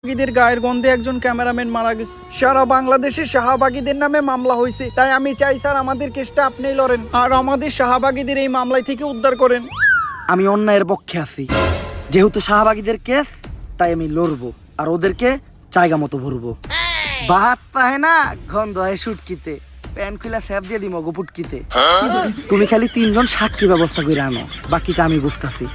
শাহবাগীদের গায়ের গন্ধে একজন ক্যামেরাম্যান মারা গেছে। সারা বাংলাদেশে শাহবাগীদের নামে মামলা হয়েছে, তাই আমি চাই স্যার আমাদের কেসটা আপনিই লড়েন আর আমাদের শাহবাগীদের এই মামলায় থেকে উদ্ধার করেন। আমি অন্যায়ের পক্ষে আছি, যেহেতু শাহবাগীদের কেস তাই আমি লড়বো আর ওদেরকে জায়গা মতো ভরবো। ভাত পাহে না গন্ধ হয় সুটকিতে, প্যান খুলা স্যাপ দিয়ে দিম গোপুটকিতে। তুমি খালি 3 জন সাক্ষী ব্যবস্থা করে আনো, বাকিটা আমি বুঝতেছি।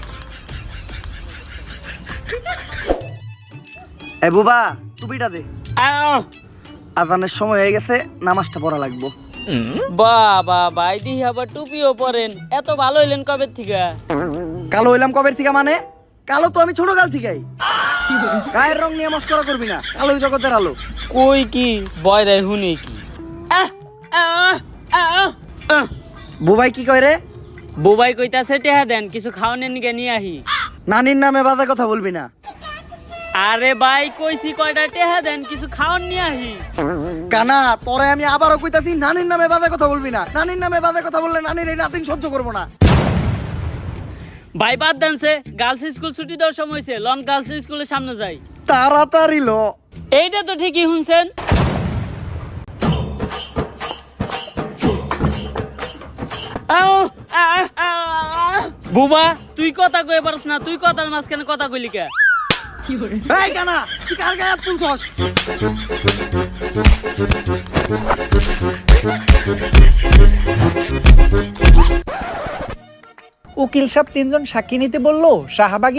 এ বুবা টুপিটা দে, আজানের সময় হয়ে গেছে, নামাজটা পড়া লাগবো। বাবা ভাই দিহি আবার টুপিও পরেন, এত ভালো হইলেন কবে থেকে? কালো হইলাম কবের থেকে? মানে কালো তো আমি ছোট কাল থেকেই। গায়ের রং নিয়ে মস্করা করবি না, কালোই জগতের আলো। কই কি বয় রে হুনি কি? বুবাই কি কয় রে? বুবাই কইতাছে টেহা দেন, কিছু খাওয়ানোর নিকে নিয়ে আহি। নানির নামে বাজে কথা বলবি না। আরে ভাই কইছি কয়টা টেহা দেন, কিছু খাওয়ান নিয়ে আহি। কানা তোরে আমি আবারও কইতাছি, নানির নামে বাজে কথা বলবি না। নানির নামে বাজে কথা বললে নানির এই নাতিন সহ্য করবো না। ভাই বাদ দেনছে, গার্লস স্কুল ছুটি দেওয়ার সময় হয়েছে, লন গার্লস স্কুলের সামনে যাই। তাড়াতাড়ি লো। এইটা তো ঠিকই শুনছেন। বুবা তুই কথা কই পারছ না, তুই কথার মাঝখানে কথা কইলি কে? এই কানা তুই কার গায়ে হাত তুলছস? উকিল সাহেব 3 জন সাক্ষী নিতে বললো। শাহবাগী